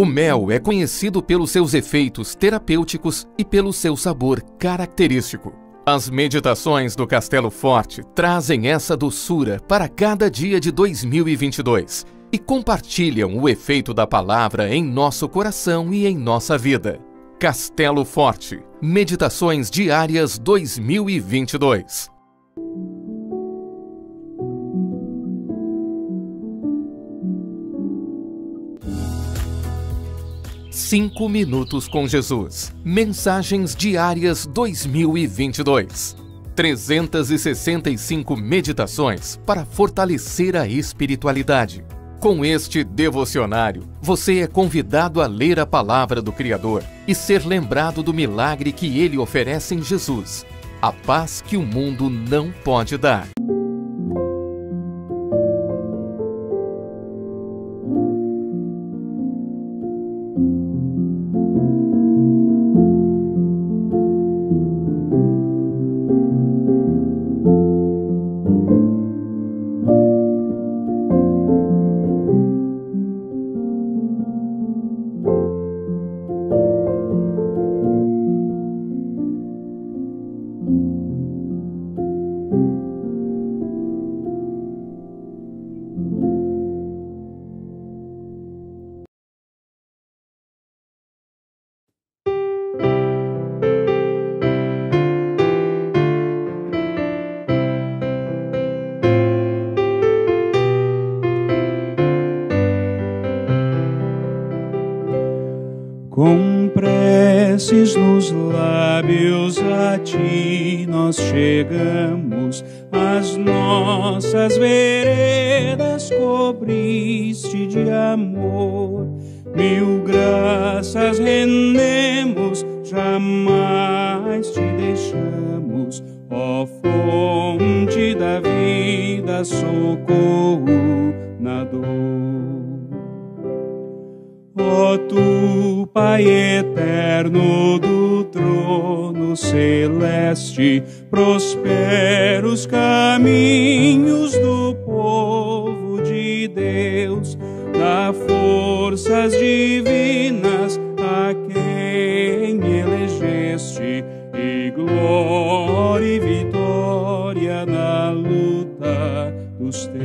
O mel é conhecido pelos seus efeitos terapêuticos e pelo seu sabor característico. As meditações do Castelo Forte trazem essa doçura para cada dia de 2022 e compartilham o efeito da palavra em nosso coração e em nossa vida. Castelo Forte, Meditações Diárias 2022. Cinco minutos com Jesus. Mensagens Diárias 2022. 365 meditações para fortalecer a espiritualidade. Com este devocionário, você é convidado a ler a palavra do Criador e ser lembrado do milagre que Ele oferece em Jesus, a paz que o mundo não pode dar. Com preces nos lábios a ti nós chegamos, as nossas veredas cobriste de amor. Mil graças rendemos, jamais te deixamos, ó fonte da vida, socorro na dor. Ó tu, Pai eterno do trono celeste, prospera os caminhos do povo de Deus, dá forças divinas a quem elegeste, e glória e vitória na luta dos teus.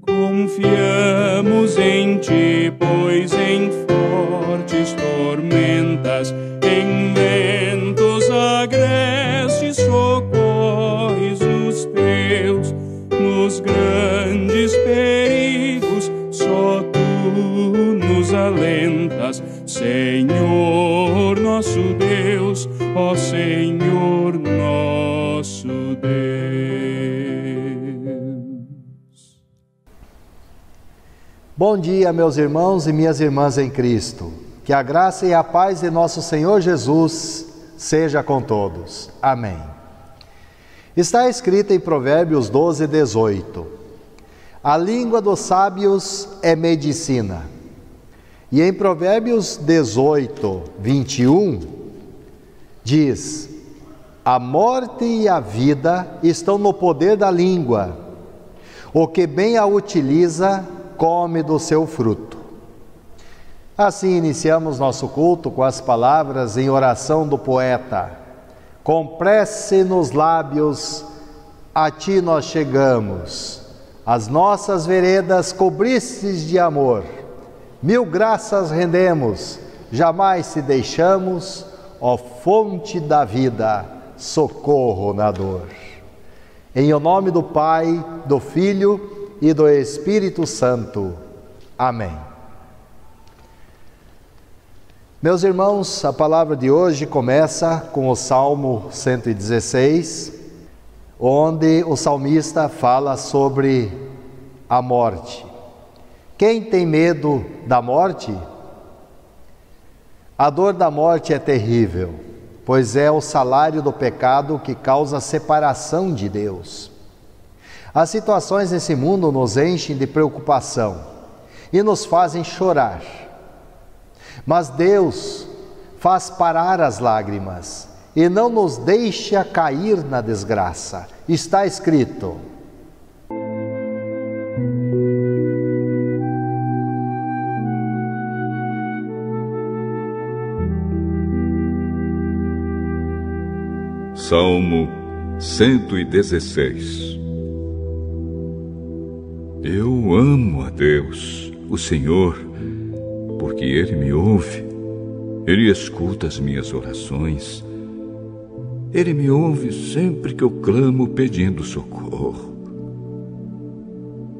Confiamos em ti, pois em fortes tormentas, em ventos agrestes socorres os teus. Nos grandes perigos só tu nos alentas, Senhor nosso Deus, ó Senhor nosso Deus. Bom dia, meus irmãos e minhas irmãs em Cristo. Que a graça e a paz de nosso Senhor Jesus seja com todos. Amém. Está escrito em Provérbios 12, 18. A língua dos sábios é medicina. E em Provérbios 18, 21, diz: a morte e a vida estão no poder da língua. O que bem a utiliza, come do seu fruto. Assim iniciamos nosso culto com as palavras em oração do poeta: com prece nos lábios, a ti nós chegamos, as nossas veredas cobristes de amor, mil graças rendemos, jamais te deixamos, ó fonte da vida, socorro na dor. Em o nome do Pai, do Filho e do Espírito Santo. Amém. Meus irmãos, a palavra de hoje começa com o Salmo 116, onde o salmista fala sobre a morte. Quem tem medo da morte? A dor da morte é terrível, pois é o salário do pecado que causa separação de Deus. As situações nesse mundo nos enchem de preocupação e nos fazem chorar. Mas Deus faz parar as lágrimas e não nos deixa cair na desgraça. Está escrito: Salmo 116. Eu amo a Deus, o Senhor, porque Ele me ouve. Ele escuta as minhas orações. Ele me ouve sempre que eu clamo pedindo socorro.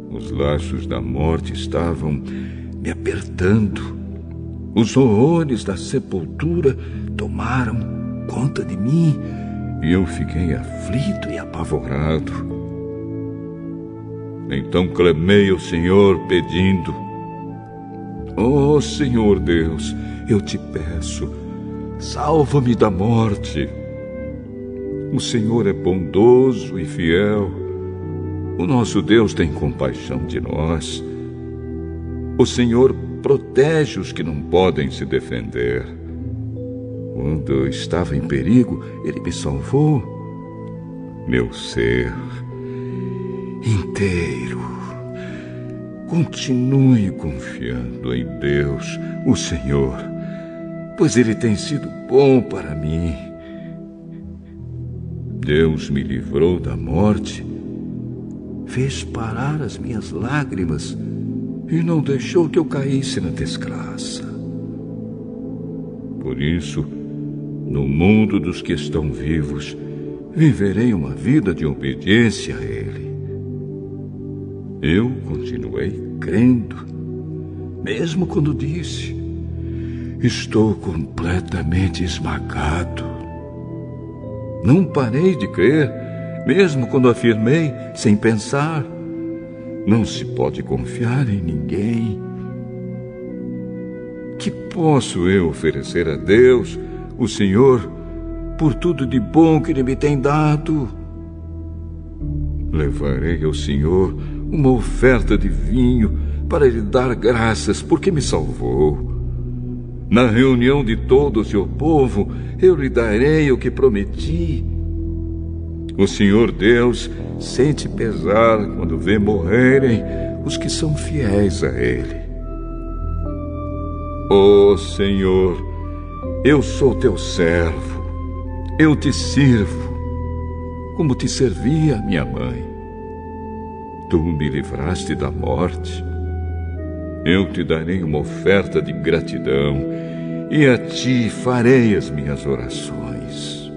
Os laços da morte estavam me apertando. Os horrores da sepultura tomaram conta de mim e eu fiquei aflito e apavorado. Então clamei ao Senhor pedindo: ó Senhor Deus, eu te peço, salva-me da morte. O Senhor é bondoso e fiel. O nosso Deus tem compaixão de nós. O Senhor protege os que não podem se defender. Quando eu estava em perigo, Ele me salvou. Meu ser inteiro, continue confiando em Deus, o Senhor, pois Ele tem sido bom para mim. Deus me livrou da morte, fez parar as minhas lágrimas e não deixou que eu caísse na desgraça. Por isso, no mundo dos que estão vivos, viverei uma vida de obediência a Ele. Eu continuei crendo, mesmo quando disse: estou completamente esmagado. Não parei de crer, mesmo quando afirmei, sem pensar: não se pode confiar em ninguém. Que posso eu oferecer a Deus, o Senhor, por tudo de bom que Ele me tem dado? Levarei ao Senhor uma oferta de vinho para lhe dar graças, porque me salvou. Na reunião de todo o seu povo, eu lhe darei o que prometi. O Senhor Deus sente pesar quando vê morrerem os que são fiéis a Ele. Ó Senhor, eu sou teu servo, eu te sirvo, como te servia minha mãe. Tu me livraste da morte. Eu te darei uma oferta de gratidão e a ti farei as minhas orações.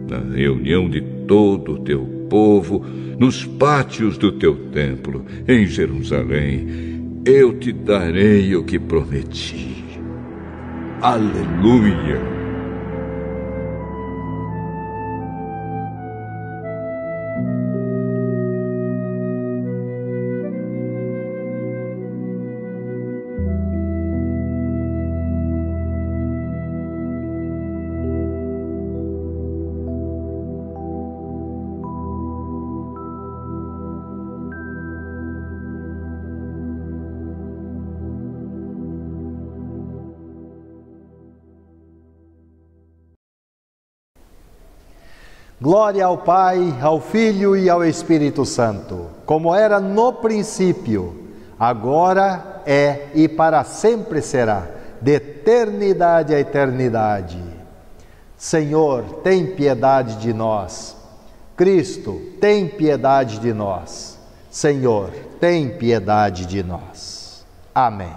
Na reunião de todo o teu povo, nos pátios do teu templo, em Jerusalém, eu te darei o que prometi. Aleluia! Glória ao Pai, ao Filho e ao Espírito Santo, como era no princípio, agora é e para sempre será, de eternidade a eternidade. Senhor, tem piedade de nós. Cristo, tem piedade de nós. Senhor, tem piedade de nós. Amém.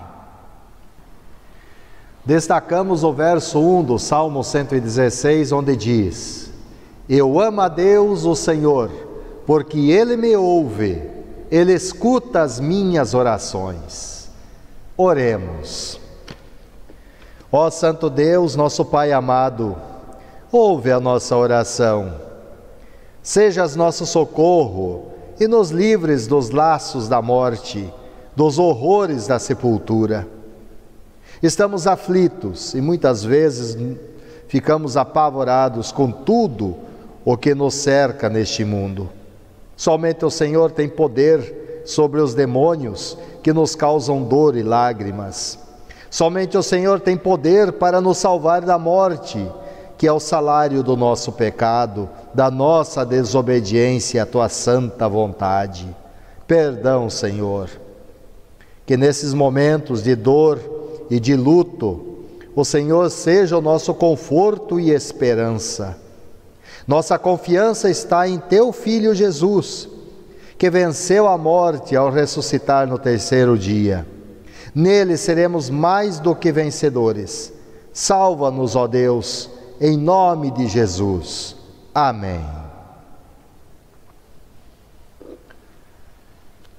Destacamos o verso 1 do Salmo 116, onde diz: eu amo a Deus, o Senhor, porque Ele me ouve, Ele escuta as minhas orações. Oremos. Ó Santo Deus, nosso Pai amado, ouve a nossa oração. Sejas nosso socorro e nos livres dos laços da morte, dos horrores da sepultura. Estamos aflitos e muitas vezes ficamos apavorados com tudo o que nos cerca neste mundo. Somente o Senhor tem poder sobre os demônios que nos causam dor e lágrimas. Somente o Senhor tem poder para nos salvar da morte, que é o salário do nosso pecado, da nossa desobediência à Tua santa vontade. Perdão, Senhor. Que nesses momentos de dor e de luto, o Senhor seja o nosso conforto e esperança. Nossa confiança está em Teu Filho Jesus, que venceu a morte ao ressuscitar no terceiro dia. Nele seremos mais do que vencedores. Salva-nos, ó Deus, em nome de Jesus. Amém.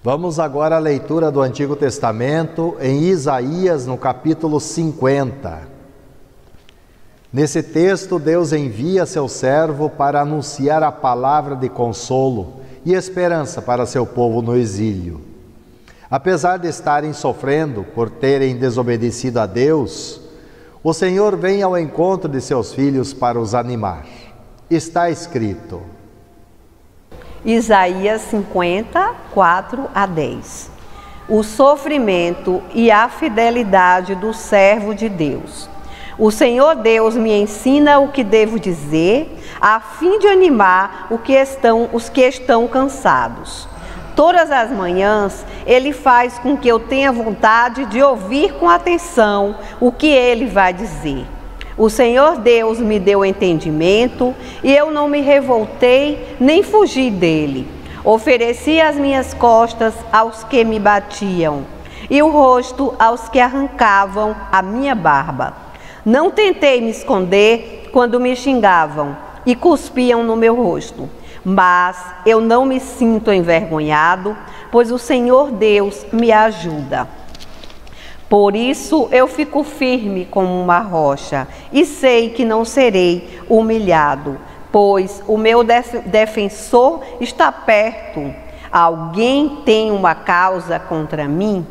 Vamos agora à leitura do Antigo Testamento em Isaías, no capítulo 50. Nesse texto, Deus envia seu servo para anunciar a palavra de consolo e esperança para seu povo no exílio. Apesar de estarem sofrendo por terem desobedecido a Deus, o Senhor vem ao encontro de seus filhos para os animar. Está escrito: Isaías 50, 4 a 10. O sofrimento e a fidelidade do servo de Deus. O Senhor Deus me ensina o que devo dizer, a fim de animar os que estão cansados. Todas as manhãs, Ele faz com que eu tenha vontade de ouvir com atenção o que Ele vai dizer. O Senhor Deus me deu entendimento e eu não me revoltei nem fugi dele. Ofereci as minhas costas aos que me batiam e o rosto aos que arrancavam a minha barba. Não tentei me esconder quando me xingavam e cuspiam no meu rosto. Mas eu não me sinto envergonhado, pois o Senhor Deus me ajuda. Por isso eu fico firme como uma rocha e sei que não serei humilhado, pois o meu defensor está perto. Alguém tem uma causa contra mim?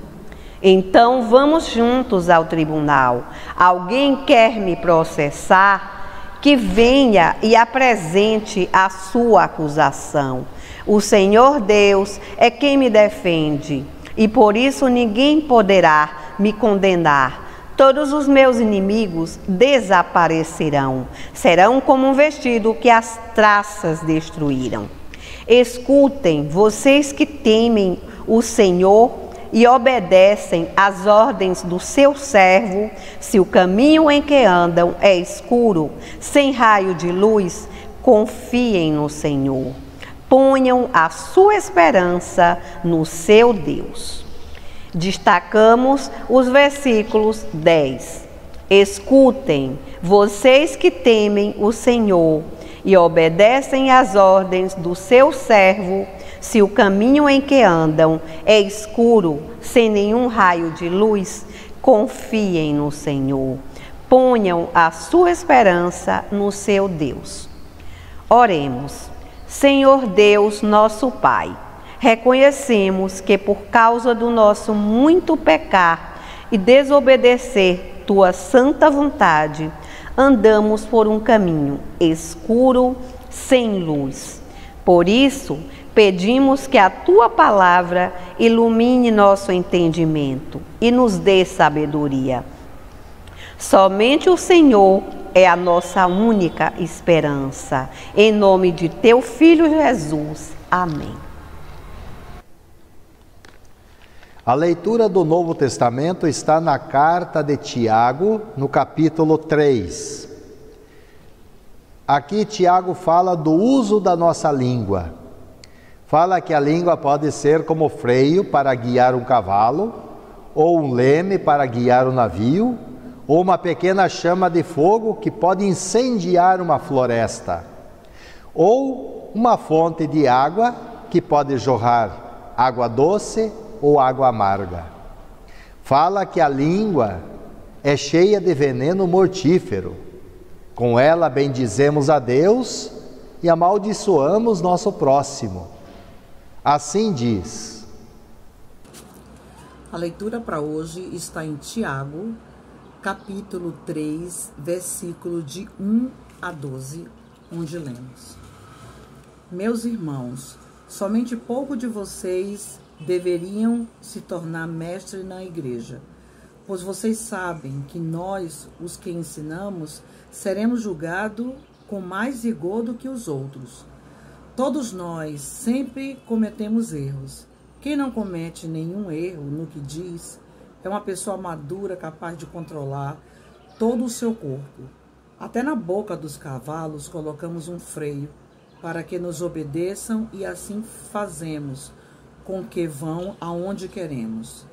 Então vamos juntos ao tribunal. Alguém quer me processar? Que venha e apresente a sua acusação. O Senhor Deus é quem me defende, e por isso ninguém poderá me condenar. Todos os meus inimigos desaparecerão, serão como um vestido que as traças destruíram. Escutem, vocês que temem o Senhor e obedecem às ordens do seu servo. Se o caminho em que andam é escuro, sem raio de luz, confiem no Senhor. Ponham a sua esperança no seu Deus. Destacamos os versículos 10. Escutem, vocês que temem o Senhor e obedecem às ordens do seu servo. Se o caminho em que andam é escuro, sem nenhum raio de luz, confiem no Senhor. Ponham a sua esperança no seu Deus. Oremos. Senhor Deus, nosso Pai, reconhecemos que por causa do nosso muito pecar e desobedecer tua santa vontade, andamos por um caminho escuro, sem luz. Por isso, pedimos que a tua palavra ilumine nosso entendimento e nos dê sabedoria. Somente o Senhor é a nossa única esperança. Em nome de teu Filho Jesus. Amém. A leitura do Novo Testamento está na carta de Tiago, no capítulo 3. Aqui Tiago fala do uso da nossa língua. Fala que a língua pode ser como freio para guiar um cavalo, ou um leme para guiar um navio, ou uma pequena chama de fogo que pode incendiar uma floresta, ou uma fonte de água que pode jorrar água doce ou água amarga. Fala que a língua é cheia de veneno mortífero. Com ela bendizemos a Deus e amaldiçoamos nosso próximo. Assim diz. A leitura para hoje está em Tiago, capítulo 3, versículo de 1 a 12, onde lemos: Meus irmãos, somente pouco de vocês deveriam se tornar mestres na igreja, pois vocês sabem que nós, os que ensinamos, seremos julgados com mais rigor do que os outros. Todos nós sempre cometemos erros. Quem não comete nenhum erro no que diz é uma pessoa madura, capaz de controlar todo o seu corpo. Até na boca dos cavalos colocamos um freio, para que nos obedeçam, e assim fazemos com que vão aonde queremos.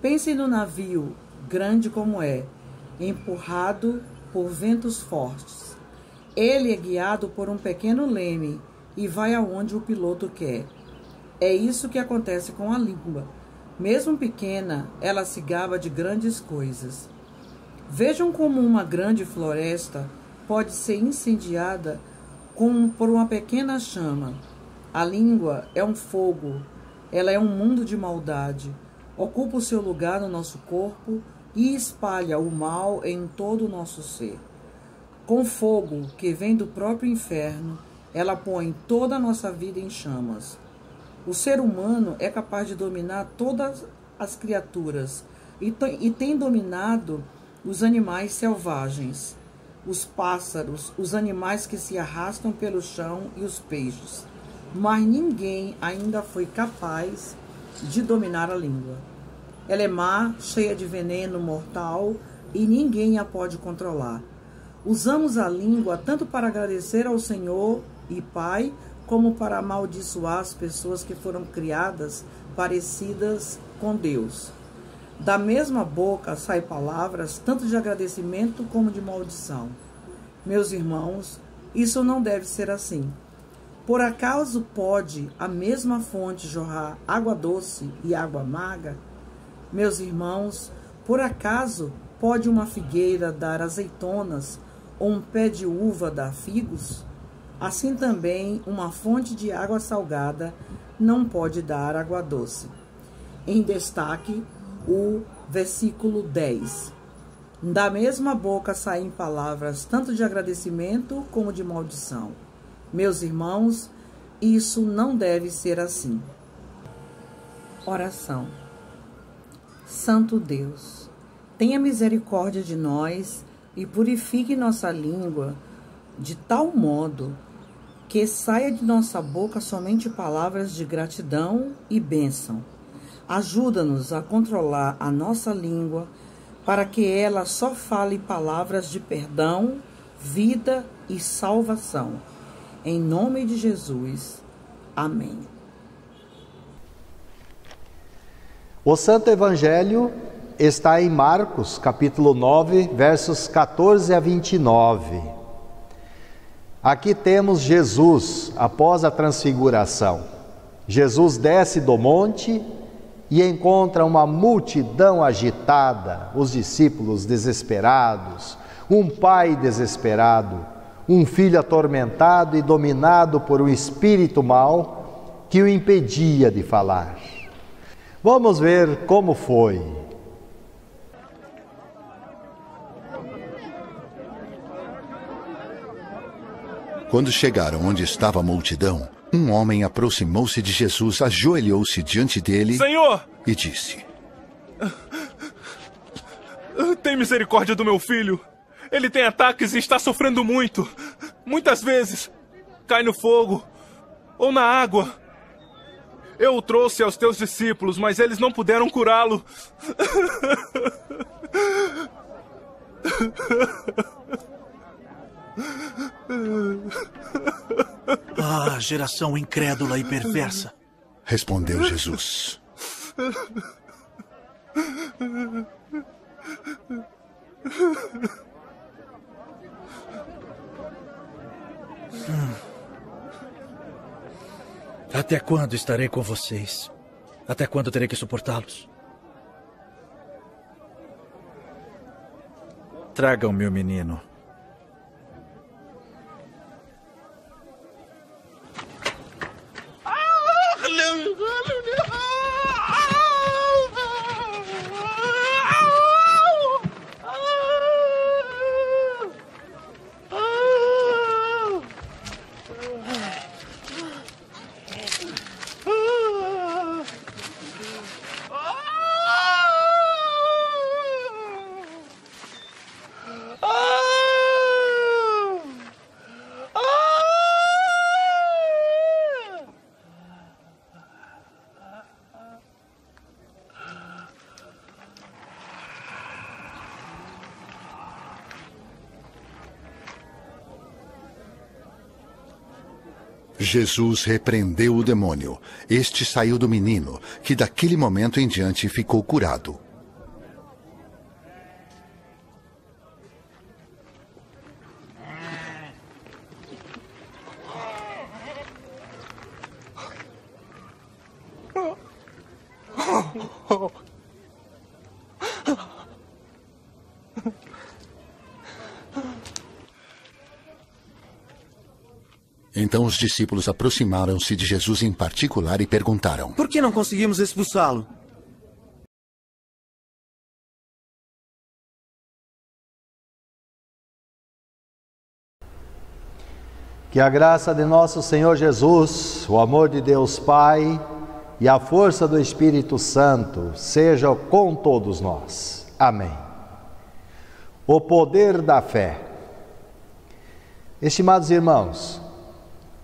Pense no navio, grande como é, empurrado por ventos fortes. Ele é guiado por um pequeno leme e vai aonde o piloto quer. É isso que acontece com a língua. Mesmo pequena, ela se gaba de grandes coisas. Vejam como uma grande floresta pode ser incendiada por uma pequena chama. A língua é um fogo, ela é um mundo de maldade, ocupa o seu lugar no nosso corpo e espalha o mal em todo o nosso ser. Com fogo que vem do próprio inferno, ela põe toda a nossa vida em chamas. O ser humano é capaz de dominar todas as criaturas e tem dominado os animais selvagens, os pássaros, os animais que se arrastam pelo chão e os peixes. Mas ninguém ainda foi capaz de dominar a língua. Ela é má, cheia de veneno mortal e ninguém a pode controlar. Usamos a língua tanto para agradecer ao Senhor e Pai, como para amaldiçoar as pessoas que foram criadas parecidas com Deus. Da mesma boca saem palavras tanto de agradecimento como de maldição. Meus irmãos, isso não deve ser assim. Por acaso pode a mesma fonte jorrar água doce e água amarga? Meus irmãos, por acaso pode uma figueira dar azeitonas ou um pé de uva dar figos? Assim também uma fonte de água salgada não pode dar água doce. Em destaque, o versículo 10. Da mesma boca saem palavras tanto de agradecimento como de maldição. Meus irmãos, isso não deve ser assim. Oração. Santo Deus, tenha misericórdia de nós e purifique nossa língua de tal modo que saia de nossa boca somente palavras de gratidão e bênção. Ajuda-nos a controlar a nossa língua para que ela só fale palavras de perdão, vida e salvação. Em nome de Jesus. Amém. O Santo Evangelho está em Marcos, capítulo 9, versos 14 a 29. Aqui temos Jesus após a transfiguração. Jesus desce do monte e encontra uma multidão agitada, os discípulos desesperados, um pai desesperado, um filho atormentado e dominado por um espírito mau que o impedia de falar. Vamos ver como foi. Quando chegaram onde estava a multidão, um homem aproximou-se de Jesus, ajoelhou-se diante dele, Senhor! E disse: Tem misericórdia do meu filho. Ele tem ataques e está sofrendo muito. Muitas vezes cai no fogo ou na água. Eu o trouxe aos teus discípulos, mas eles não puderam curá-lo. Ah, geração incrédula e perversa. Respondeu Jesus: Até quando estarei com vocês? Até quando terei que suportá-los? Tragam meu menino. Jesus repreendeu o demônio. Este saiu do menino, que daquele momento em diante ficou curado. Então os discípulos aproximaram-se de Jesus em particular e perguntaram: por que não conseguimos expulsá-lo? Que a graça de nosso Senhor Jesus, o amor de Deus Pai e a força do Espírito Santo sejam com todos nós. Amém. O poder da fé. Estimados irmãos,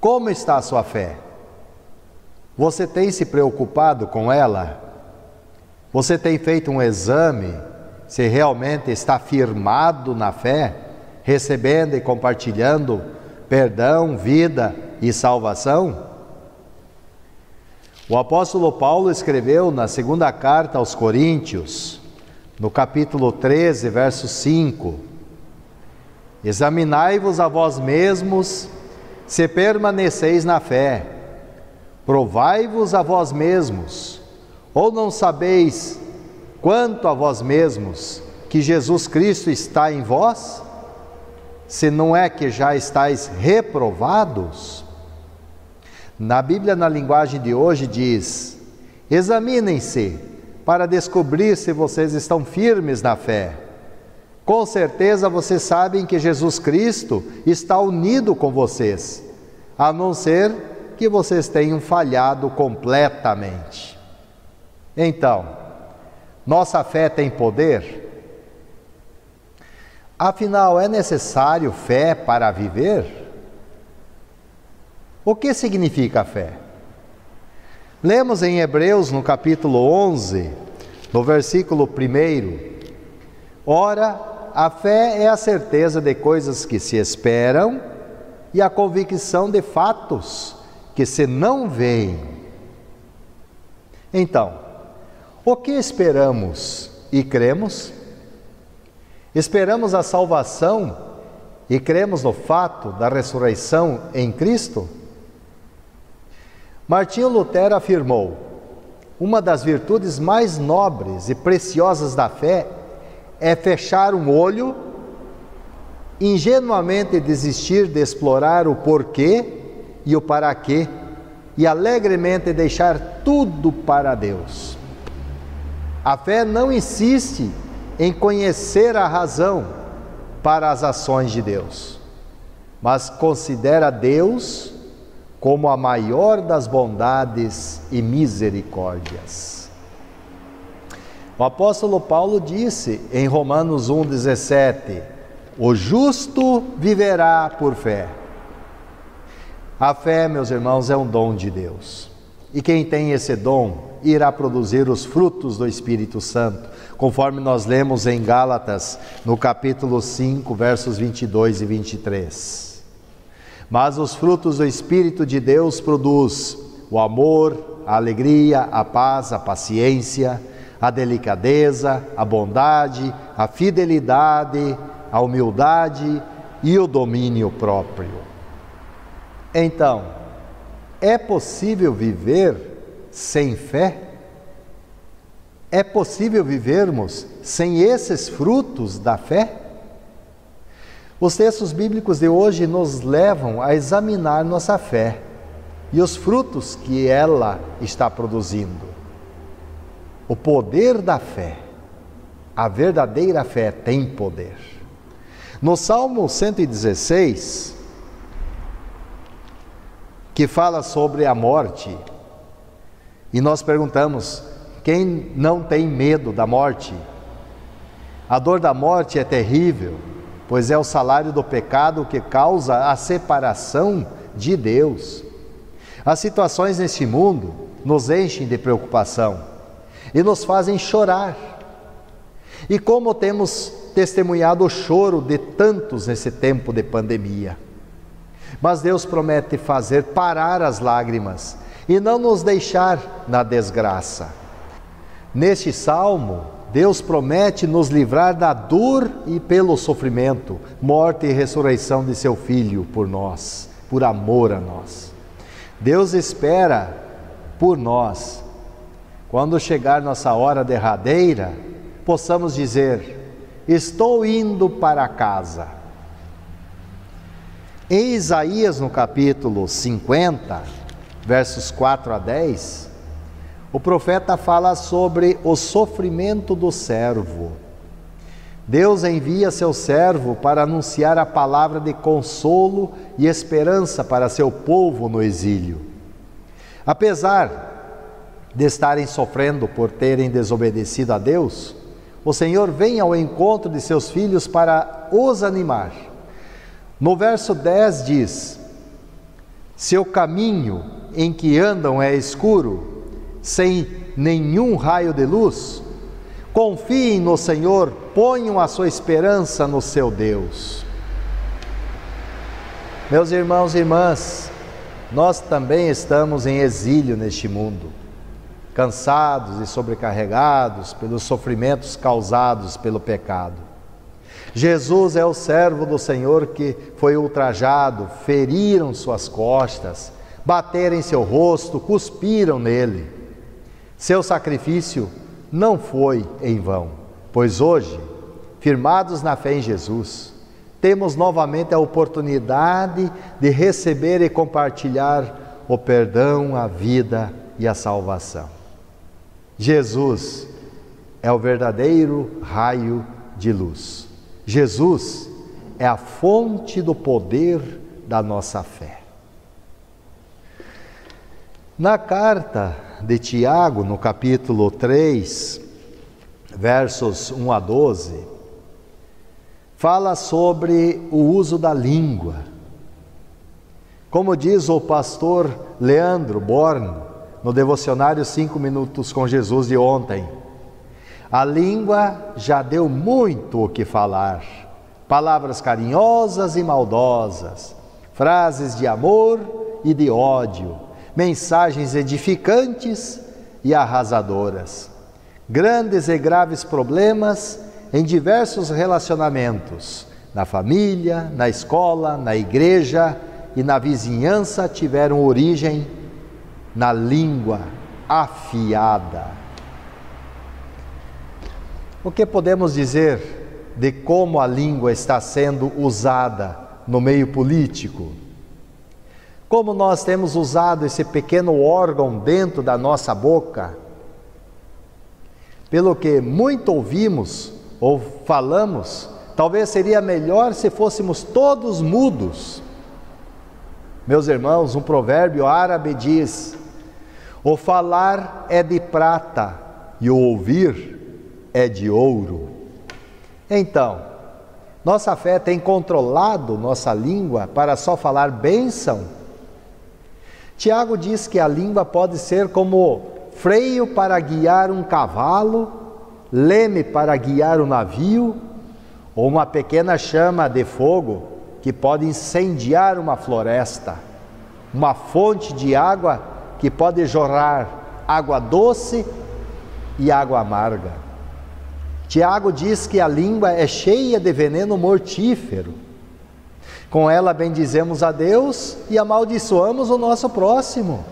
como está a sua fé? Você tem se preocupado com ela? Você tem feito um exame se realmente está firmado na fé, recebendo e compartilhando perdão, vida e salvação? O apóstolo Paulo escreveu na segunda carta aos Coríntios, no capítulo 13, verso 5: examinai-vos a vós mesmos, se permaneceis na fé, provai-vos a vós mesmos, ou não sabeis quanto a vós mesmos que Jesus Cristo está em vós? Se não é que já estáis reprovados? Na Bíblia, na linguagem de hoje, diz: examinem-se para descobrir se vocês estão firmes na fé. Com certeza vocês sabem que Jesus Cristo está unido com vocês, a não ser que vocês tenham falhado completamente. Então, nossa fé tem poder? Afinal, é necessário fé para viver? O que significa a fé? Lemos em Hebreus, no capítulo 11, no versículo 1: ora, a fé é a certeza de coisas que se esperam e a convicção de fatos que se não veem. Então, o que esperamos e cremos? Esperamos a salvação e cremos no fato da ressurreição em Cristo? Martinho Lutero afirmou: uma das virtudes mais nobres e preciosas da fé é fechar um olho, ingenuamente desistir de explorar o porquê e o para quê, e alegremente deixar tudo para Deus. A fé não insiste em conhecer a razão para as ações de Deus, mas considera Deus como a maior das bondades e misericórdias. O apóstolo Paulo disse em Romanos 1,17: o justo viverá por fé. A fé, meus irmãos, é um dom de Deus. E quem tem esse dom irá produzir os frutos do Espírito Santo, conforme nós lemos em Gálatas, no capítulo 5, versos 22 e 23. Mas os frutos do Espírito de Deus produz o amor, a alegria, a paz, a paciência, a delicadeza, a bondade, a fidelidade, a humildade e o domínio próprio. Então, é possível viver sem fé? É possível vivermos sem esses frutos da fé? Os textos bíblicos de hoje nos levam a examinar nossa fé e os frutos que ela está produzindo. O poder da fé, a verdadeira fé tem poder. No Salmo 116, que fala sobre a morte, e nós perguntamos: quem não tem medo da morte? A dor da morte é terrível, pois é o salário do pecado que causa a separação de Deus. As situações neste mundo nos enchem de preocupação e nos fazem chorar. E como temos testemunhado o choro de tantos nesse tempo de pandemia. Mas Deus promete fazer parar as lágrimas e não nos deixar na desgraça. Neste salmo, Deus promete nos livrar da dor e pelo sofrimento, morte e ressurreição de seu Filho por nós, por amor a nós. Deus espera por nós. Quando chegar nossa hora derradeira, possamos dizer: estou indo para casa. Em Isaías, no capítulo 50, versos 4 a 10, o profeta fala sobre o sofrimento do servo. Deus envia seu servo para anunciar a palavra de consolo e esperança para seu povo no exílio. Apesar de estarem sofrendo por terem desobedecido a Deus, o Senhor vem ao encontro de seus filhos para os animar. No verso 10 diz: seu caminho em que andam é escuro, sem nenhum raio de luz. Confiem no Senhor, ponham a sua esperança no seu Deus. Meus irmãos e irmãs, nós também estamos em exílio neste mundo, cansados e sobrecarregados pelos sofrimentos causados pelo pecado. Jesus é o servo do Senhor que foi ultrajado, feriram suas costas, bateram em seu rosto, cuspiram nele. Seu sacrifício não foi em vão, pois hoje, firmados na fé em Jesus, temos novamente a oportunidade de receber e compartilhar o perdão, a vida e a salvação. Jesus é o verdadeiro raio de luz. Jesus é a fonte do poder da nossa fé. Na carta de Tiago, no capítulo 3, versos 1 a 12, fala sobre o uso da língua. Como diz o pastor Leandro Born, no devocionário 5 Minutos com Jesus de ontem, a língua já deu muito o que falar. Palavras carinhosas e maldosas, frases de amor e de ódio, mensagens edificantes e arrasadoras. Grandes e graves problemas em diversos relacionamentos, na família, na escola, na igreja e na vizinhança, tiveram origem na língua afiada. O que podemos dizer de como a língua está sendo usada no meio político? Como nós temos usado esse pequeno órgão dentro da nossa boca? Pelo que muito ouvimos ou falamos, talvez seria melhor se fôssemos todos mudos. Meus irmãos, um provérbio árabe diz: o falar é de prata e o ouvir é de ouro. Então, nossa fé tem controlado nossa língua para só falar bênção? Tiago diz que a língua pode ser como freio para guiar um cavalo, leme para guiar um navio, ou uma pequena chama de fogo que pode incendiar uma floresta, uma fonte de água que pode jorrar água doce e água amarga. Tiago diz que a língua é cheia de veneno mortífero. Com ela bendizemos a Deus e amaldiçoamos o nosso próximo.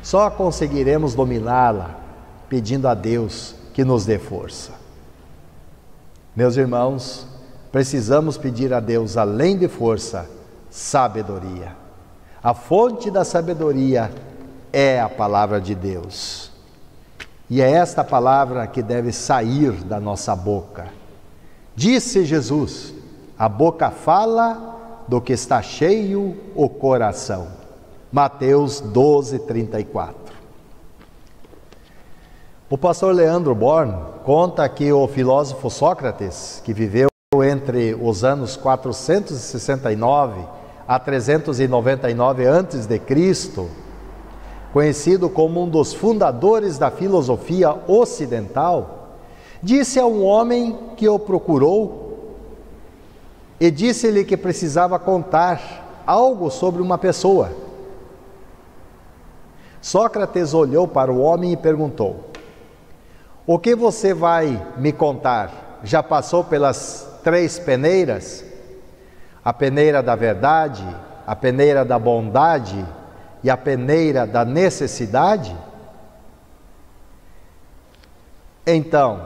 Só conseguiremos dominá-la pedindo a Deus que nos dê força. Meus irmãos, precisamos pedir a Deus, além de força, sabedoria. A fonte da sabedoria é a palavra de Deus. E é esta palavra que deve sair da nossa boca. Disse Jesus: a boca fala do que está cheio o coração. Mateus 12:34. O pastor Leandro Born conta que o filósofo Sócrates, que viveu entre os anos 469 a 399 a.C., conhecido como um dos fundadores da filosofia ocidental, disse a um homem que o procurou: e disse-lhe que precisava contar algo sobre uma pessoa. Sócrates olhou para o homem e perguntou: o que você vai me contar? Já passou pelas 3 peneiras? A peneira da verdade, a peneira da bondade e a peneira da necessidade? Então,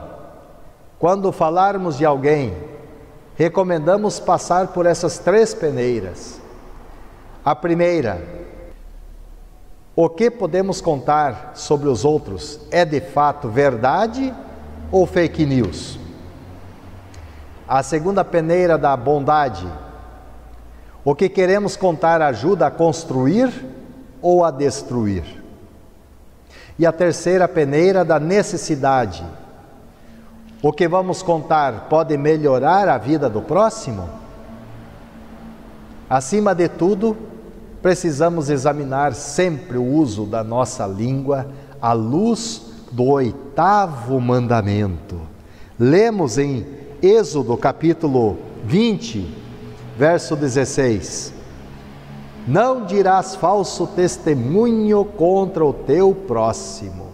quando falarmos de alguém, recomendamos passar por essas 3 peneiras. A primeira: o que podemos contar sobre os outros é de fato verdade ou fake news? A segunda peneira da bondade: o que queremos contar ajuda a construir ou a destruir? E a terceira peneira da necessidade: o que vamos contar pode melhorar a vida do próximo? Acima de tudo, precisamos examinar sempre o uso da nossa língua à luz do 8º mandamento. Lemos em Êxodo capítulo 20, verso 16: não dirás falso testemunho contra o teu próximo.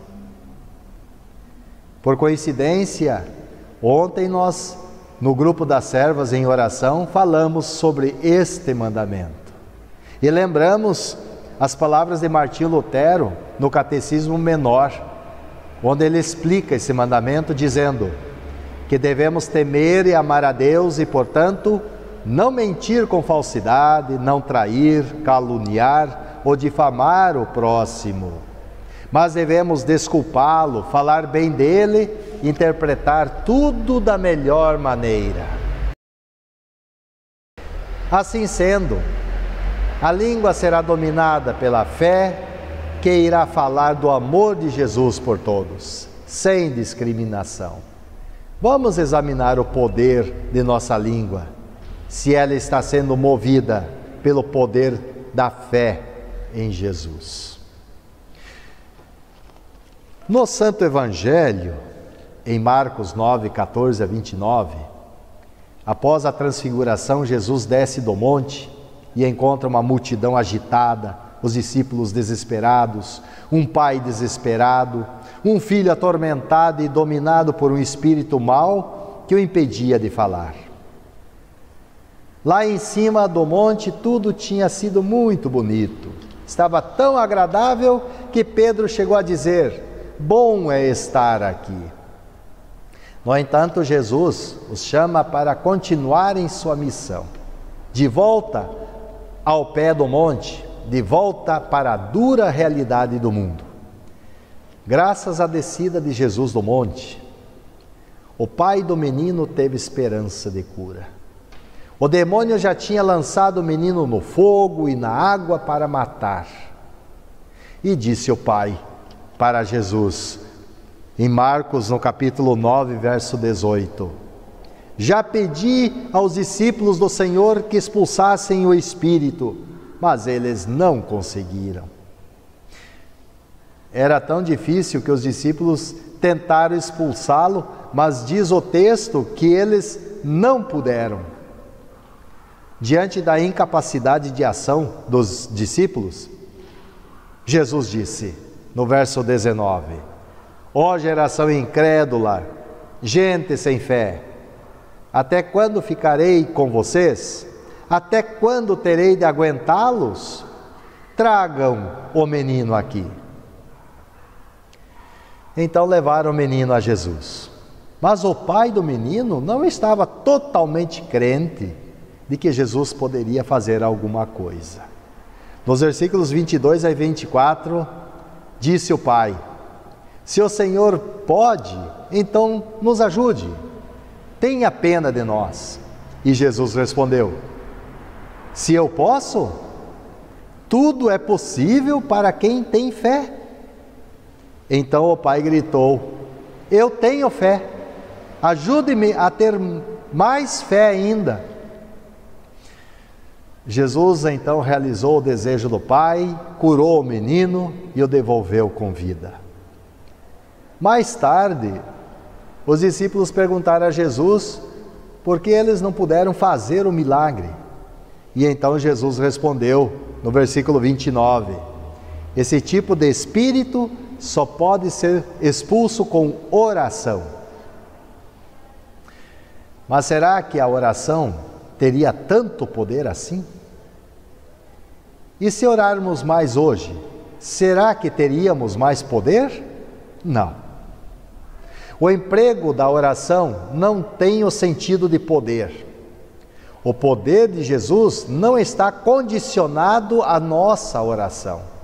Por coincidência, ontem nós, no grupo das servas em oração, falamos sobre este mandamento. E lembramos as palavras de Martinho Lutero no Catecismo Menor, onde ele explica esse mandamento dizendo que devemos temer e amar a Deus e, portanto, não mentir com falsidade, não trair, caluniar ou difamar o próximo. Mas devemos desculpá-lo, falar bem dele, interpretar tudo da melhor maneira. Assim sendo, a língua será dominada pela fé, que irá falar do amor de Jesus por todos, sem discriminação. Vamos examinar o poder de nossa língua, se ela está sendo movida pelo poder da fé em Jesus. No Santo Evangelho, em Marcos 9, 14 a 29, após a transfiguração, Jesus desce do monte e encontra uma multidão agitada, os discípulos desesperados, um pai desesperado, um filho atormentado e dominado por um espírito mau que o impedia de falar. Lá em cima do monte tudo tinha sido muito bonito, estava tão agradável que Pedro chegou a dizer: bom é estar aqui. No entanto, Jesus os chama para continuarem sua missão, de volta ao pé do monte, de volta para a dura realidade do mundo. Graças à descida de Jesus do monte, o pai do menino teve esperança de cura. O demônio já tinha lançado o menino no fogo e na água para matar. E disse o pai para Jesus, em Marcos, no capítulo 9, verso 18: já pedi aos discípulos do Senhor que expulsassem o espírito, mas eles não conseguiram. Era tão difícil que os discípulos tentaram expulsá-lo, mas diz o texto que eles não puderam. Diante da incapacidade de ação dos discípulos, Jesus disse, no verso 19: ó geração incrédula, gente sem fé, até quando ficarei com vocês? Até quando terei de aguentá-los? Tragam o menino aqui. Então levaram o menino a Jesus. Mas o pai do menino não estava totalmente crente de que Jesus poderia fazer alguma coisa. Nos versículos 22 a 24, disse o pai: se o Senhor pode, então nos ajude, tenha pena de nós. E Jesus respondeu: se eu posso, tudo é possível para quem tem fé. Então o pai gritou: eu tenho fé, ajude-me a ter mais fé ainda. Jesus então realizou o desejo do pai, curou o menino e o devolveu com vida. Mais tarde, os discípulos perguntaram a Jesus porque eles não puderam fazer o milagre. E então Jesus respondeu no versículo 29, esse tipo de espírito só pode ser expulso com oração. Mas será que a oração teria tanto poder assim? E se orarmos mais hoje, será que teríamos mais poder? Não. O emprego da oração não tem o sentido de poder. O poder de Jesus não está condicionado à nossa oração.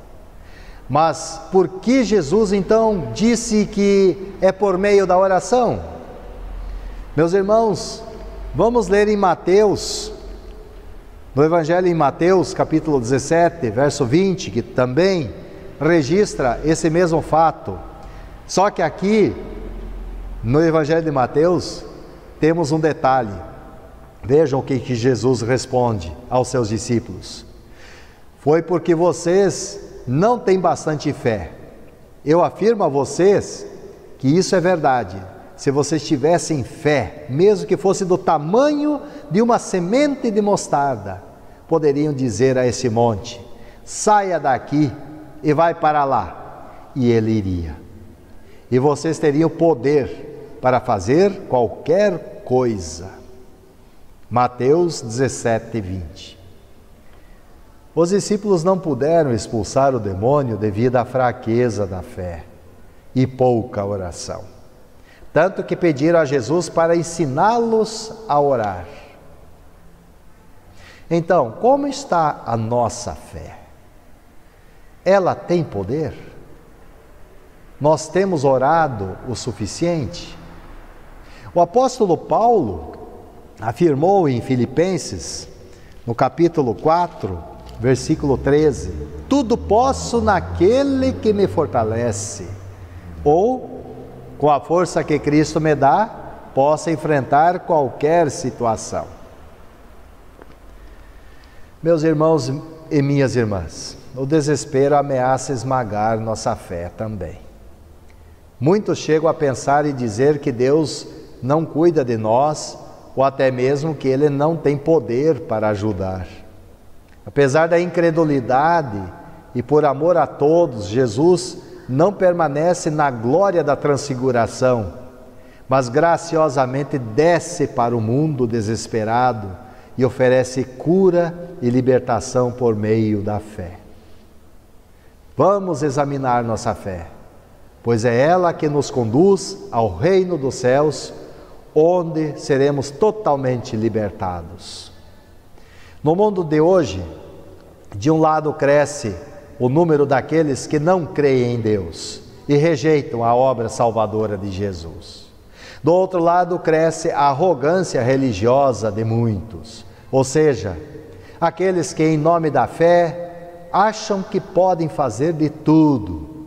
Mas por que Jesus então disse que é por meio da oração? Meus irmãos, vamos ler em Mateus, no Evangelho em Mateus, capítulo 17, verso 20, que também registra esse mesmo fato. Só que aqui, no Evangelho de Mateus, temos um detalhe. Vejam o que Jesus responde aos seus discípulos. Foi porque vocês não têm bastante fé. Eu afirmo a vocês que isso é verdade. Se vocês tivessem fé, mesmo que fosse do tamanho de uma semente de mostarda, poderiam dizer a esse monte: saia daqui e vai para lá, e ele iria. E vocês teriam poder para fazer qualquer coisa. Mateus 17, 20. Os discípulos não puderam expulsar o demônio devido à fraqueza da fé e pouca oração. Tanto que pediram a Jesus para ensiná-los a orar. Então, como está a nossa fé? Ela tem poder? Nós temos orado o suficiente? O apóstolo Paulo afirmou em Filipenses, no capítulo 4, versículo 13: tudo posso naquele que me fortalece, ou, com a força que Cristo me dá, posso enfrentar qualquer situação. Meus irmãos e minhas irmãs, o desespero ameaça esmagar nossa fé também. Muitos chegam a pensar e dizer que Deus não cuida de nós, ou até mesmo que Ele não tem poder para ajudar. Apesar da incredulidade e por amor a todos, Jesus não permanece na glória da transfiguração, mas graciosamente desce para o mundo desesperado e oferece cura e libertação por meio da fé. Vamos examinar nossa fé, pois é ela que nos conduz ao reino dos céus, onde seremos totalmente libertados. No mundo de hoje, de um lado cresce o número daqueles que não creem em Deus e rejeitam a obra salvadora de Jesus. Do outro lado cresce a arrogância religiosa de muitos, ou seja, aqueles que em nome da fé acham que podem fazer de tudo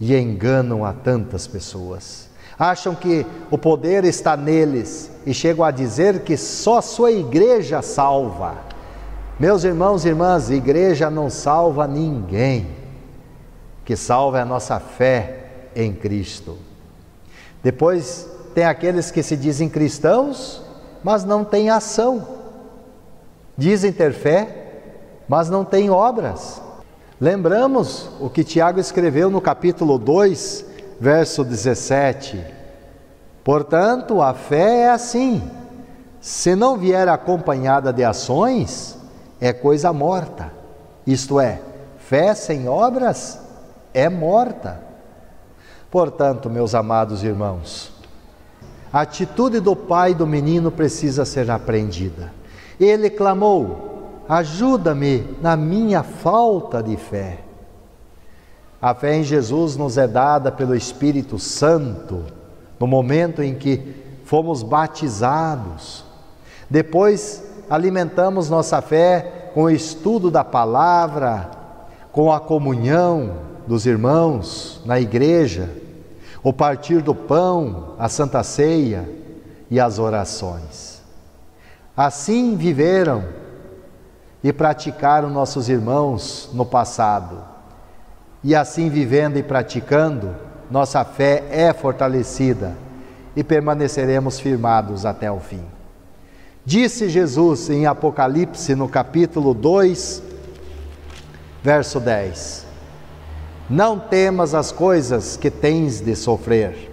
e enganam a tantas pessoas. Acham que o poder está neles e chegam a dizer que só sua igreja salva. Meus irmãos e irmãs, igreja não salva ninguém. O que salva é a nossa fé em Cristo. Depois tem aqueles que se dizem cristãos, mas não têm ação. Dizem ter fé, mas não têm obras. Lembramos o que Tiago escreveu no capítulo 2, verso 17. Portanto, a fé é assim: se não vier acompanhada de ações, é coisa morta. Isto é, fé sem obras é morta. Portanto, meus amados irmãos, a atitude do pai do menino precisa ser aprendida. Ele clamou: ajuda-me na minha falta de fé. A fé em Jesus nos é dada pelo Espírito Santo no momento em que fomos batizados. Depois alimentamos nossa fé com o estudo da palavra, com a comunhão dos irmãos na igreja, o partir do pão, a Santa Ceia e as orações. Assim viveram e praticaram nossos irmãos no passado. E assim vivendo e praticando, nossa fé é fortalecida e permaneceremos firmados até o fim. Disse Jesus em Apocalipse, no capítulo 2, verso 10: Não temas as coisas que tens de sofrer.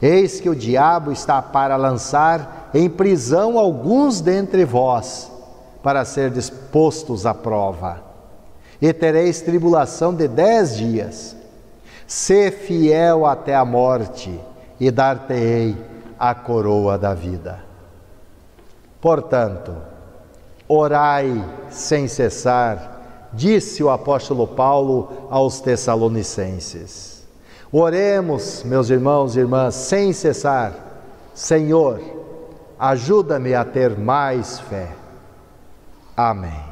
Eis que o diabo está para lançar em prisão alguns dentre vós, para serdes postos à prova. E tereis tribulação de 10 dias. Sê fiel até a morte, e dar-te-ei a coroa da vida. Portanto, orai sem cessar, disse o apóstolo Paulo aos Tessalonicenses. Oremos, meus irmãos e irmãs, sem cessar. Senhor, ajuda-me a ter mais fé. Amém.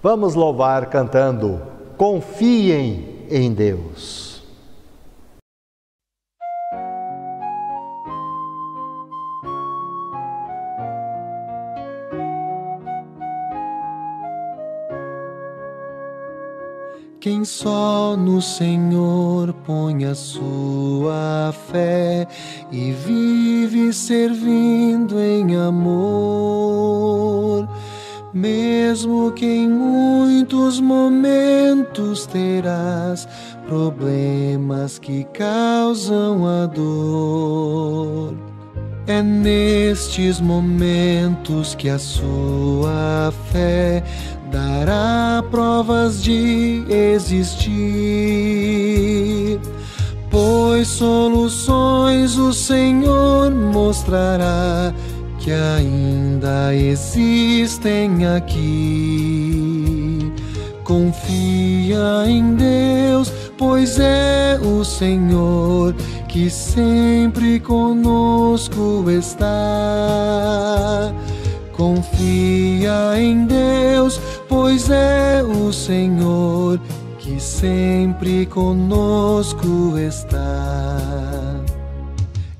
Vamos louvar cantando Confiem em Deus. Quem só no Senhor põe a sua fé e vive servindo em amor, mesmo que em muitos momentos terás problemas que causam a dor. É nestes momentos que a sua fé dará provas de existir, pois soluções o Senhor mostrará que ainda existem aqui. Confia em Deus, pois é o Senhor que sempre conosco está. Confia em Deus, pois é o Senhor que sempre conosco está.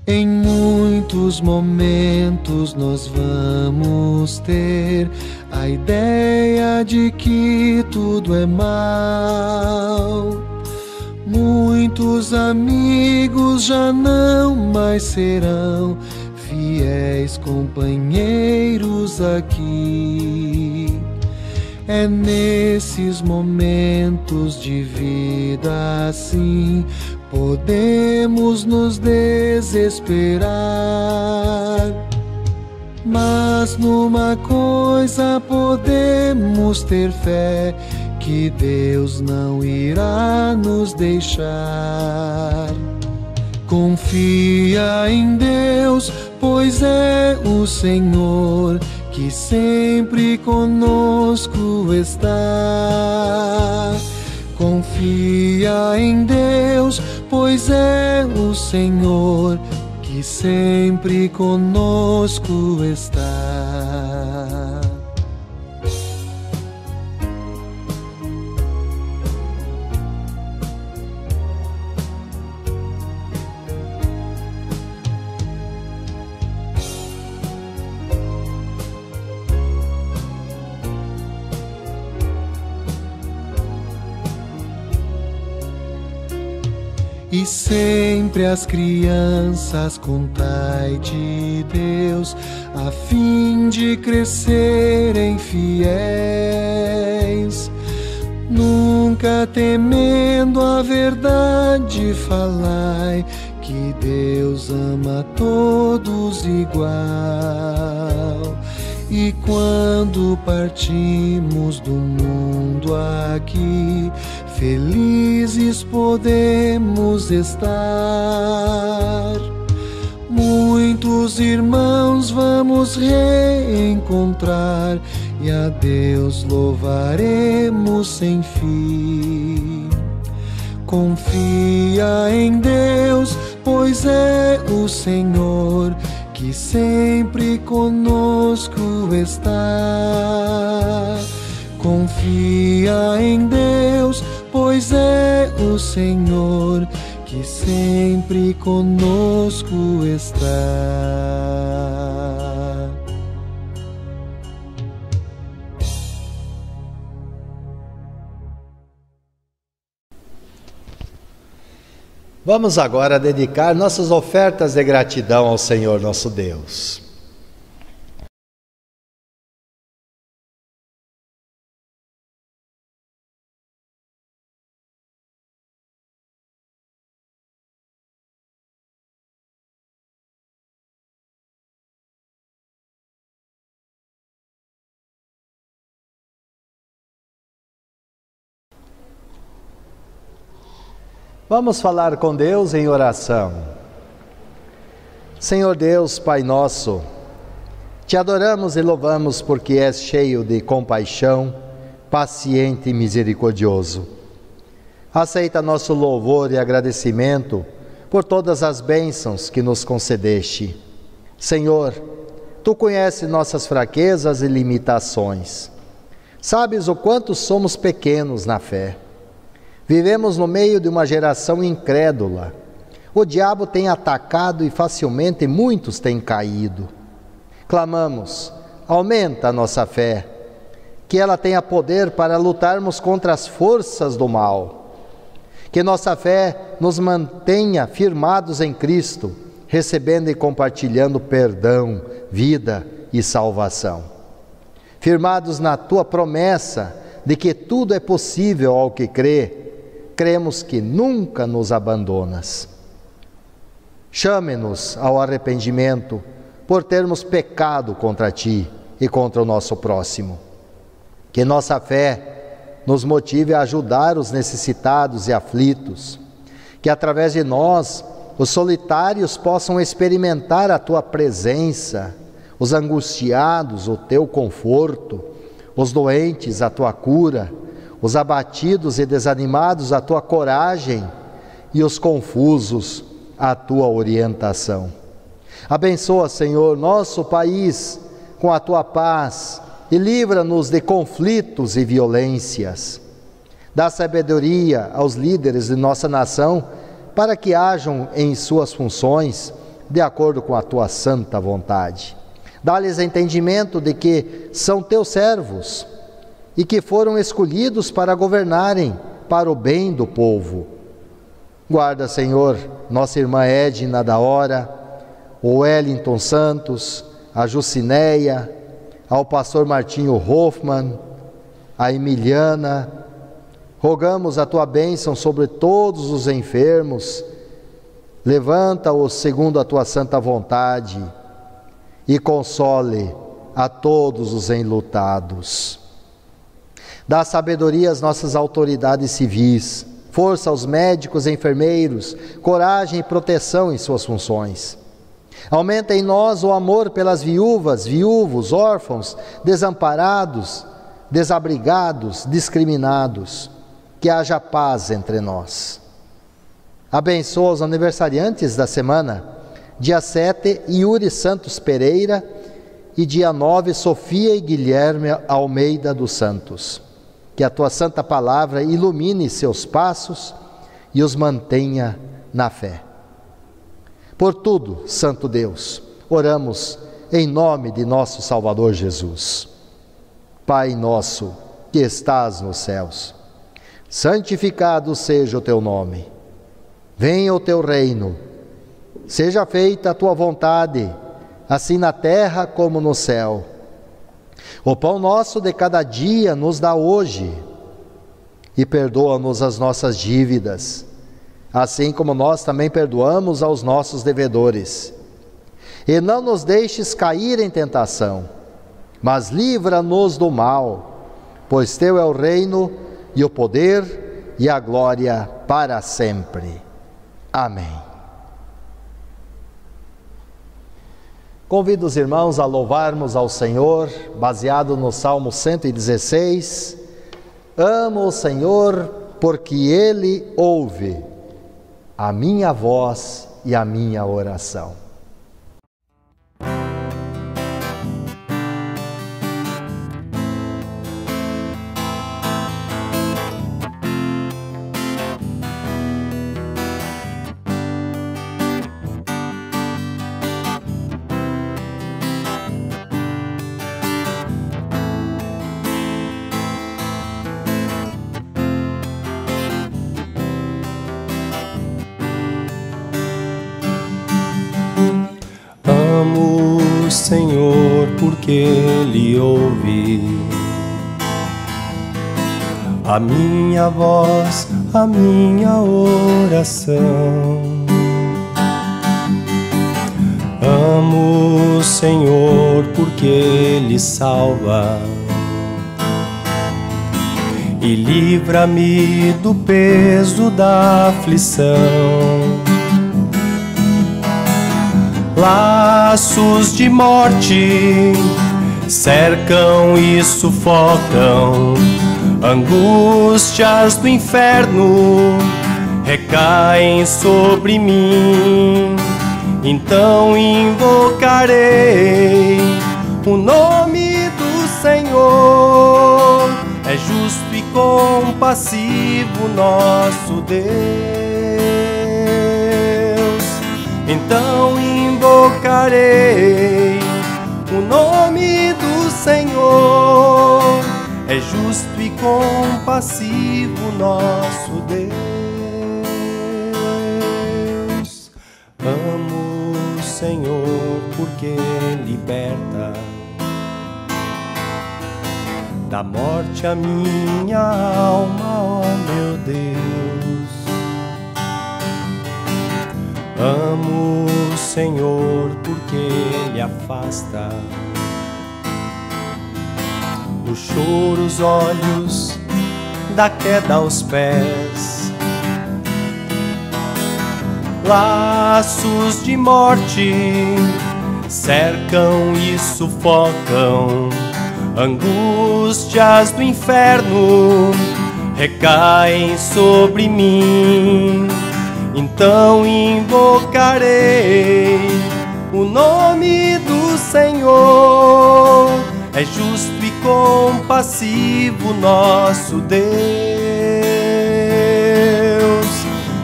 Em muitos momentos nós vamos ter a ideia de que tudo é mal. Muitos amigos já não mais serão fiéis companheiros aqui. É nesses momentos de vida assim podemos nos desesperar. Mas numa coisa podemos ter fé, que Deus não irá nos deixar. Confia em Deus, pois é o Senhor que sempre conosco está. Confia em Deus, pois é o Senhor que sempre conosco está. E sempre as crianças contai de Deus, a fim de crescerem fiéis. Nunca temendo a verdade falai, que Deus ama todos igual. E quando partimos do mundo aqui, felizes podemos estar. Muitos irmãos vamos reencontrar, e a Deus louvaremos sem fim. Confia em Deus, pois é o Senhor que sempre conosco está. Confia em Deus, pois é o Senhor que sempre conosco está. Vamos agora dedicar nossas ofertas de gratidão ao Senhor nosso Deus. Vamos falar com Deus em oração. Senhor Deus, Pai nosso, te adoramos e louvamos porque és cheio de compaixão, paciente e misericordioso. Aceita nosso louvor e agradecimento por todas as bênçãos que nos concedeste. Senhor, tu conheces nossas fraquezas e limitações. Sabes o quanto somos pequenos na fé. Vivemos no meio de uma geração incrédula. O diabo tem atacado e facilmente muitos têm caído. Clamamos, aumenta a nossa fé, que ela tenha poder para lutarmos contra as forças do mal. Que nossa fé nos mantenha firmados em Cristo, recebendo e compartilhando perdão, vida e salvação. Firmados na tua promessa de que tudo é possível ao que crê, cremos que nunca nos abandonas. Chame-nos ao arrependimento por termos pecado contra ti e contra o nosso próximo. Que nossa fé nos motive a ajudar os necessitados e aflitos. Que através de nós, os solitários possam experimentar a tua presença, os angustiados, o teu conforto, os doentes, a tua cura, os abatidos e desanimados, a tua coragem, e os confusos, a tua orientação. Abençoa, Senhor, nosso país com a tua paz e livra-nos de conflitos e violências. Dá sabedoria aos líderes de nossa nação para que hajam em suas funções de acordo com a tua santa vontade. Dá-lhes entendimento de que são teus servos e que foram escolhidos para governarem para o bem do povo. Guarda, Senhor, nossa irmã Edna da Hora, o Wellington Santos, a Jucineia, ao pastor Martinho Hoffmann, a Emiliana. Rogamos a tua bênção sobre todos os enfermos. Levanta-os segundo a tua santa vontade e console a todos os enlutados. Dá sabedoria às nossas autoridades civis, força aos médicos e enfermeiros, coragem e proteção em suas funções. Aumenta em nós o amor pelas viúvas, viúvos, órfãos, desamparados, desabrigados, discriminados. Que haja paz entre nós. Abençoa os aniversariantes da semana. Dia 7, Yuri Santos Pereira, e dia 9, Sofia e Guilherme Almeida dos Santos. Que a tua santa palavra ilumine seus passos e os mantenha na fé. Por tudo, Santo Deus, oramos em nome de nosso Salvador Jesus. Pai nosso, que estás nos céus, santificado seja o teu nome. Venha o teu reino. Seja feita a tua vontade, assim na terra como no céu. O pão nosso de cada dia nos dá hoje, e perdoa-nos as nossas dívidas, assim como nós também perdoamos aos nossos devedores. E não nos deixes cair em tentação, mas livra-nos do mal, pois teu é o reino, e o poder, e a glória para sempre. Amém. Convido os irmãos a louvarmos ao Senhor, baseado no Salmo 116. Amo o Senhor, porque Ele ouve a minha voz e a minha oração. Senhor, porque Ele ouve a minha voz, a minha oração. Amo o Senhor, porque Ele salva e livra-me do peso da aflição. Laços de morte cercam e sufocam, angústias do inferno recaem sobre mim. Então invocarei o nome do Senhor. É justo e compassivo nosso Deus. Então invocarei o nome do Senhor. É justo e compassivo nosso Deus. Amo o Senhor, porque liberta da morte a minha alma, ó meu Deus. Amo o Senhor, porque Ele afasta do choro os olhos, da queda aos pés. Laços de morte cercam e sufocam, angústias do inferno recaem sobre mim. Então invocarei o nome do Senhor. É justo e compassivo nosso Deus.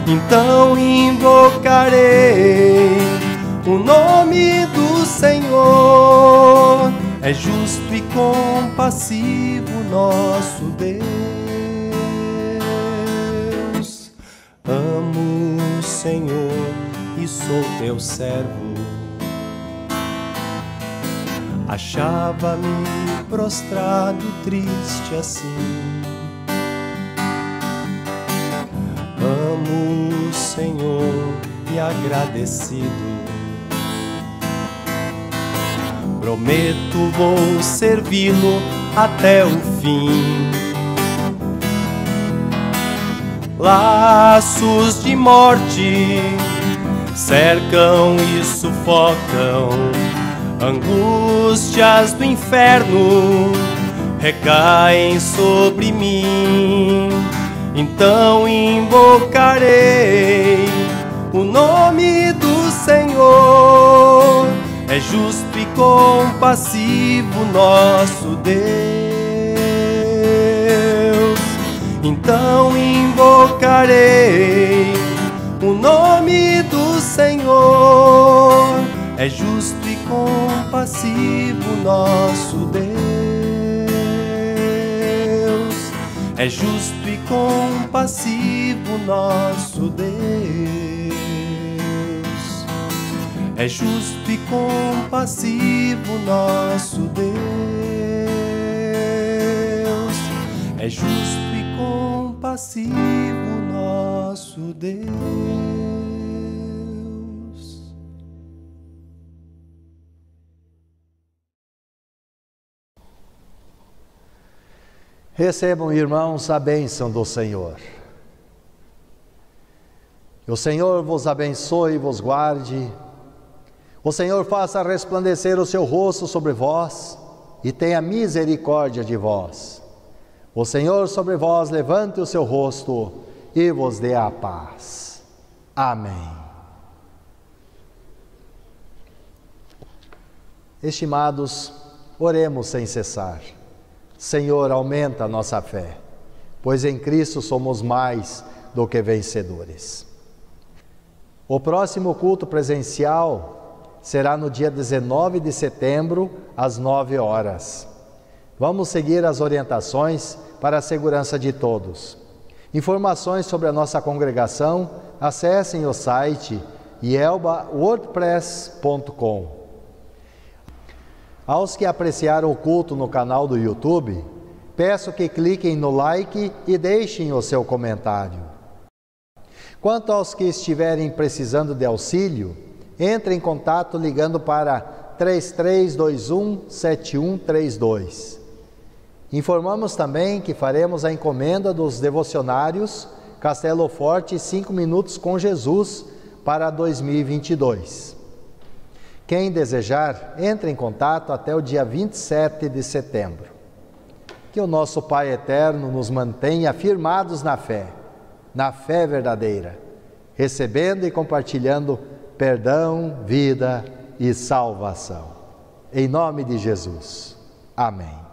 Então invocarei o nome do Senhor. É justo e compassivo nosso Deus. Amo o Senhor e sou teu servo. Achava-me prostrado, triste assim. Amo o Senhor e agradecido. Prometo vou servi-lo até o fim. Laços de morte cercam e sufocam, angústias do inferno recaem sobre mim. Então invocarei o nome do Senhor. É justo e compassivo nosso Deus. Então invocarei o nome do Senhor. É justo e compassivo nosso Deus. É justo e compassivo nosso Deus. É justo e compassivo nosso Deus. É justo e compassivo nosso Deus. Recebam, irmãos, a bênção do Senhor. Que o Senhor vos abençoe e vos guarde. O Senhor faça resplandecer o seu rosto sobre vós e tenha misericórdia de vós. O Senhor sobre vós levante o seu rosto e vos dê a paz. Amém. Estimados, oremos sem cessar. Senhor, aumenta a nossa fé, pois em Cristo somos mais do que vencedores. O próximo culto presencial será no dia 19 de setembro, às 9 horas. Vamos seguir as orientações para a segurança de todos. Informações sobre a nossa congregação, acessem o site yelbawordpress.com. Aos que apreciaram o culto no canal do YouTube, peço que cliquem no like e deixem o seu comentário. Quanto aos que estiverem precisando de auxílio, entre em contato ligando para 3321-7132. Informamos também que faremos a encomenda dos devocionários Castelo Forte 5 Minutos com Jesus para 2022. Quem desejar, entre em contato até o dia 27 de setembro. Que o nosso Pai Eterno nos mantenha firmados na fé verdadeira, recebendo e compartilhando perdão, vida e salvação. Em nome de Jesus. Amém.